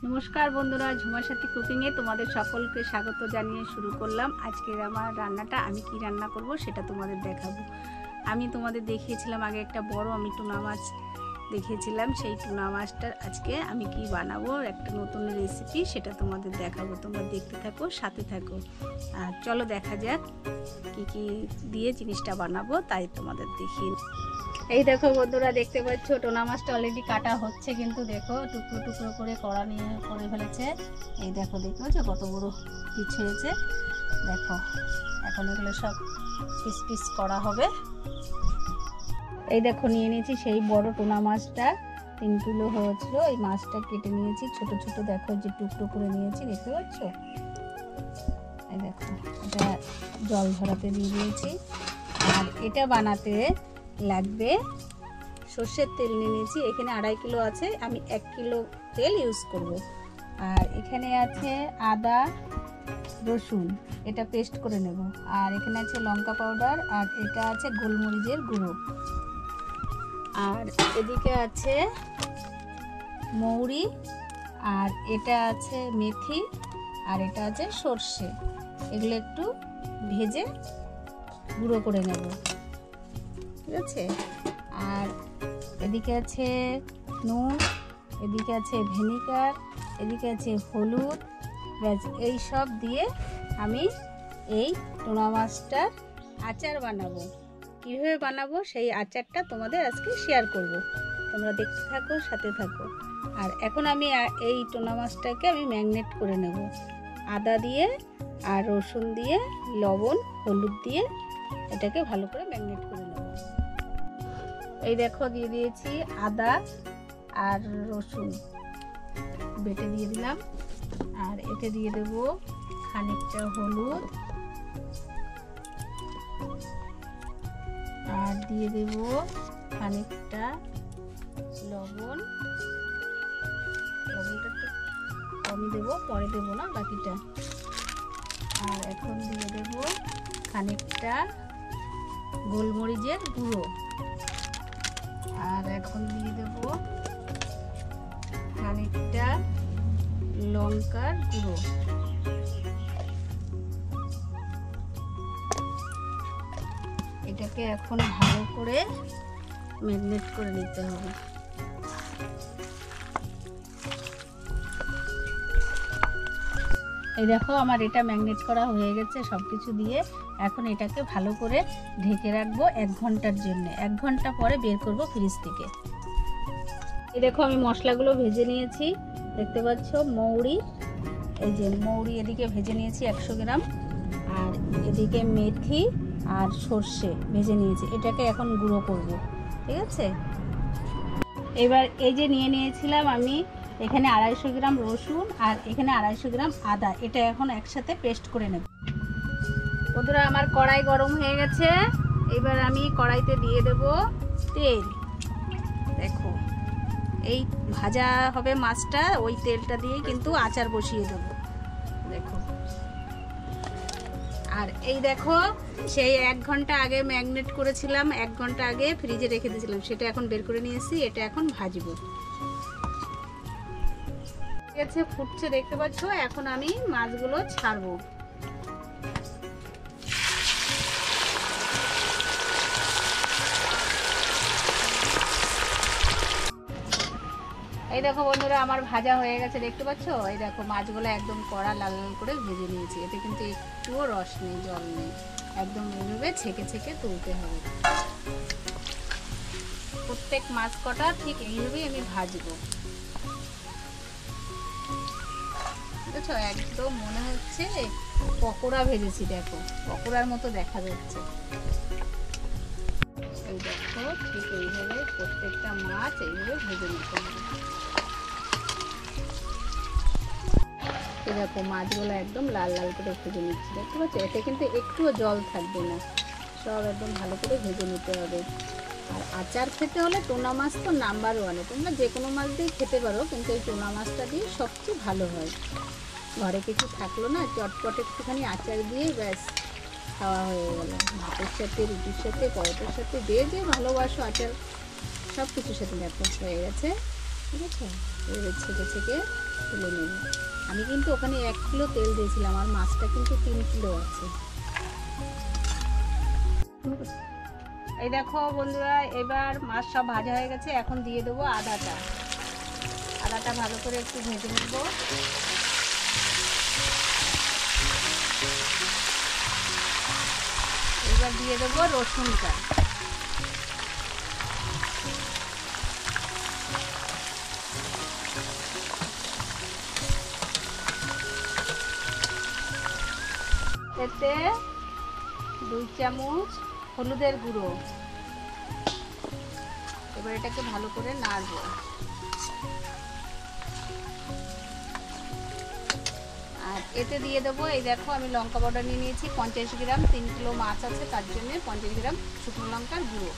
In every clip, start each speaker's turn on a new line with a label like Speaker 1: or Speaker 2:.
Speaker 1: নমস্কার বন্ধুরা, ঝুমার সাথী কুকিংয়ে তোমাদের সকলকে স্বাগত জানিয়ে শুরু করলাম আজকের আমার রান্নাটা। আমি কি রান্না করব সেটা তোমাদের দেখাবো। আমি তোমাদের দেখিয়েছিলাম আগে একটা বড় আমি টুনা মাছ দেখিয়েছিলাম, সেই টুনা মাছটার আজকে আমি কি বানাবো একটা নতুন রেসিপি, সেটা তোমাদের দেখাবো। তোমরা দেখতে থাকো, সাথে থাকো। আর চলো দেখা যাক কি কি দিয়ে জিনিসটা বানাবো, তাই তোমাদের দেখিয়ে। এই দেখো বন্ধুরা, দেখতে পাচ্ছ টোনা মাছটা অলরেডি কাটা হচ্ছে, কিন্তু দেখো টুকরো টুকরো করে কড়া নিয়ে করে ফেলেছে। এই দেখো, দেখতে পাচ্ছ কত বড় পিস হয়েছে। দেখো এখন এগুলো সব পিস পিস করা হবে। এই দেখো নিয়ে নিয়েছি সেই বড় টোনা মাছটা, 3 কিলো হয়েছিল। এই মাছটা কেটে নিয়েছি ছোট ছোট, দেখো যে টুকরো করে নিয়েছি, দেখতে পাচ্ছ। এই দেখো এটা জল ঝরাতে দিয়ে দিয়েছি। আর এটা বানাতে লাগবে সর্ষের তেল নিয়ে নিয়েছি। এখানে 2.5 কিলো আছে, আমি 1 কিলো তেল ইউজ করব। আর এখানে আছে আদা রসুন, এটা পেস্ট করে নেব। আর এখানে আছে লঙ্কা পাউডার, আর এটা আছে গোলমরিচের গুঁড়ো। আর এদিকে আছে মৌরি, আর এটা আছে মেথি, আর এটা আছে সর্ষে। এগুলো একটু ভেজে গুঁড়ো করে নেব, ঠিক আছে। আর এদিকে আছে নুন, এদিকে আছে ভিনিগার, এদিকে আছে হলুদ, ব্যাস এই সব দিয়ে আমি এই টুনা মাছটার আচার বানাবো। কীভাবে বানাবো সেই আচারটা তোমাদের আজকে শেয়ার করব। তোমরা দেখতে থাকো, সাথে থাকো। আর এখন আমি এই টুনা মাছটাকে আমি ম্যারিনেট করে নেব আদা দিয়ে আর রসুন দিয়ে, লবণ হলুদ দিয়ে এটাকে ভালো করে ম্যারিনেট করে নেব। এই দেখো দিয়ে দিয়েছি আদা আর রসুন বেটে দিয়ে দিলাম। আর এতে দিয়ে দেব খানিকটা হলুদ, আর দিয়ে দেব খানিকটা লবণ। লবণটা একটু কমই দেবো, পরে দেবো না বাকিটা। আর এখন দিয়ে দেব খানিকটা গোলমরিচের গুঁড়ো। আর এখন দিয়ে দেব খানিকটা লঙ্কার গুঁড়ো। এটাকে এখন ভালো করে ম্যারিনেট করে নিতে হবে। এই দেখো আমার এটা ম্যারিনেট করা হয়ে গেছে সব কিছু দিয়ে। এখন এটাকে ভালো করে ঢেকে রাখবো 1 ঘন্টার জন্য। 1 ঘন্টা পরে বের করব ফ্রিজ থেকে। এই দেখো আমি মশলাগুলো ভেজে নিয়েছি, দেখতে পাচ্ছ। মৌরি, এই যে মৌরি এদিকে ভেজে নিয়েছি 100 গ্রাম। আর এদিকে মেথি আর সর্ষে ভেজে নিয়েছি, এটাকে এখন গুঁড়ো করব, ঠিক আছে। এবার এই যে নিয়ে নিয়েছিলাম আমি এখানে 250 গ্রাম রসুন, আর এখানে 250 গ্রাম আদা, এটা এখন একসাথে পেস্ট করে নেব। বন্ধুরা আমার কড়াই গরম হয়ে গেছে, এবার আমি কড়াইতে দিয়ে দেব তেল। দেখো এই ভাজা হবে মাছটা, ওই তেলটা দিয়ে কিন্তু আচার বসিয়ে দেব, দেখো। আর এই দেখো সেই 1 ঘন্টা আগে ম্যারিনেট করেছিলাম, 1 ঘন্টা আগে ফ্রিজে রেখে দিয়েছিলাম, সেটা এখন বের করে নিয়েছি। এটা এখন ভাজবো, ঠিক আছে। ফুটছে দেখতে পাচ্ছ। এখন আমি মাছগুলো ছাড়বো। এই দেখো বন্ধুরা আমার ভাজা হয়ে গেছে, দেখতে পাচ্ছ। এই দেখো মাছগুলো একদম কড়া লাল লাল করে ভেজে নিয়েছি। এতে কিন্তু একটুও রস নেই, জল নেই, একদম এইভাবে ছেঁকে ছেঁকে তুলতে হবে। প্রত্যেক মাছ কটা ঠিক এইভাবেই আমি ভাজবো, বুঝেছো। একদম মনে হচ্ছে পকোড়া ভেজেছি, দেখো পকোড়ার মতো দেখা যাচ্ছে। এই দেখো ঠিক এইভাবে প্রত্যেকটা মাছ এইভাবে ভেজে নিতে হবে। এই দেখো মাছগুলো একদম লাল লাল করে ভেজে নিচ্ছি, দেখতে পাচ্ছ। এতে কিন্তু একটুও জল থাকবে না, সব একদম ভালো করে ভেজে নিতে হবে। আর আচার খেতে হলে টুনা মাছ তো নাম্বার 1। তোমরা যে কোনো মাছ দিয়ে খেতে পারো, কিন্তু এই টুনা মাছটা দিয়ে সবচেয়ে ভালো হয়। ঘরে কিছু থাকলো না, চটপট একটুখানি আচার দিয়ে ব্যাস খাওয়া হয়ে গেল। ভাতের সাথে, রুটির সাথে, পরোটার সাথে, যে ভালোবাসো আচার সব কিছুর সাথে। দেখো হয়ে গেছে, ঠিক আছে। এবার ছেঁকে ছেঁকে তুলে নেব। আমি কিন্তু ওখানে 1 কিলো তেল দিয়েছিলাম, আর মাছটা কিন্তু 3 কিলো আছে। এই দেখো বন্ধুরা, এবার মাছ সব ভাজা হয়ে গেছে। এখন দিয়ে দেবো আদাটা। আদাটা ভালো করে একটু ভেজে নেব। এবার দিয়ে দেবো রসুনটা। এতে 2 চামচ হলুদের গুঁড়ো। এবার এটাকে ভালো করে নাড়বো। আর এতে দিয়ে দেবো, এই দেখো আমি লঙ্কা পাউডার নিয়ে নিয়েছি 50 গ্রাম। 3 কিলো মাছ আছে, তার জন্য 50 গ্রাম শুকনো লঙ্কার গুঁড়ো।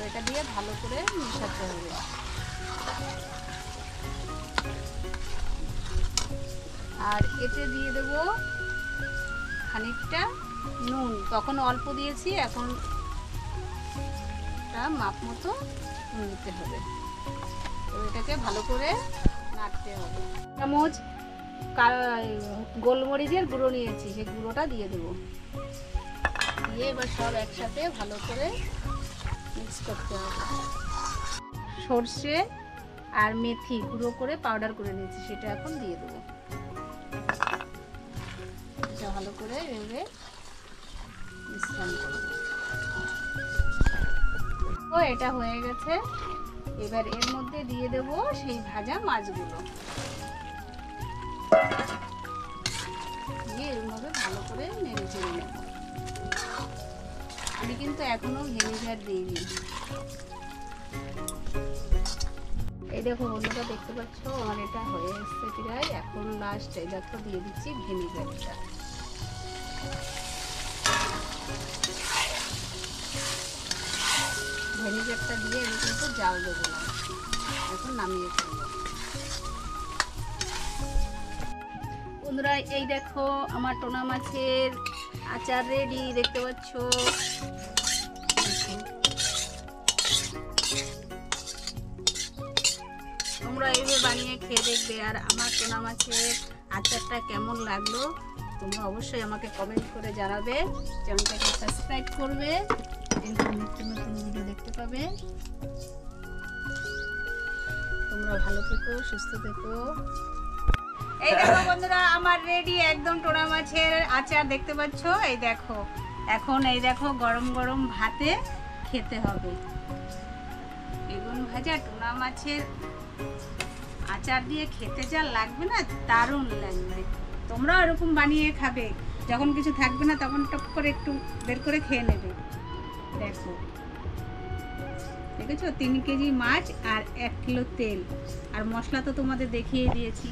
Speaker 1: এটা দিয়ে ভালো করে মিশাতে হবে। আর এতে দিয়ে দেবো খানিকটা নুন। তখন অল্প দিয়েছি, এখন মাপ মতো নুন দিতে হবে। তো এটাকে ভালো করে নাড়তে হবে। চামচ গোলমরিচের গুঁড়ো নিয়েছি, সেই গুঁড়োটা দিয়ে দেবো। দিয়ে এবার সব একসাথে ভালো করে মিক্স করতে হবে। সর্ষে আর মেথি গুঁড়ো করে পাউডার করে নিয়েছি, সেটা এখন দিয়ে দেবো। এটা ভালো করে এভাবে মিশ্রণ করব। তো এটা হয়ে গেছে। এবার এর মধ্যে দিয়ে দেব সেই ভাজা মাছগুলো। দিয়ে এরভাবে ভালো করে নেড়ে চেড়ে নেব। আমি কিন্তু এখনো ভিনেগার দিইনি। এই দেখো বন্ধুরা, দেখতে পাচ্ছ আমার এটা হয়ে এসছে প্রায়। এখন লাস্ট এই দেখো দিয়ে দিচ্ছি ভিনেগারটা। ভিনেগারটা দিয়ে আমি কিন্তু জাল দেবো না, এখন নামিয়ে ফেলবো। বন্ধুরা, এই দেখো আমার টোনা মাছের আচার রেডি, দেখতে পাচ্ছ। তোমরা এইভাবে বানিয়ে খেয়ে দেখবে। আর আমার টোনা মাছের আচারটা কেমন লাগলো তোমরা অবশ্যই আমাকে কমেন্ট করে জানাবে। চ্যানেলটাকে সাবস্ক্রাইব করবে, এরকম নিত্য নতুন ভিডিও দেখতে পাবে। তোমরা ভালো থেকো, সুস্থ থেকো। এই দেখো বন্ধুরা, আমার রেডি একদম টোনা মাছের আচার, দেখতে পাচ্ছ। এই দেখো, এখন এই দেখো গরম গরম ভাতে খেতে হবে। বেগুন ভাজা টোনা মাছের আচার দিয়ে খেতে যা লাগবে না, দারুণ লাগবে। তোমরাও এরকম বানিয়ে খাবে। যখন কিছু থাকবে না তখন টপ করে একটু বের করে খেয়ে নেবে। দেখো, দেখেছো 3 কেজি মাছ আর 1 কিলো তেল। আর মশলা তো তোমাদের দেখিয়ে দিয়েছি।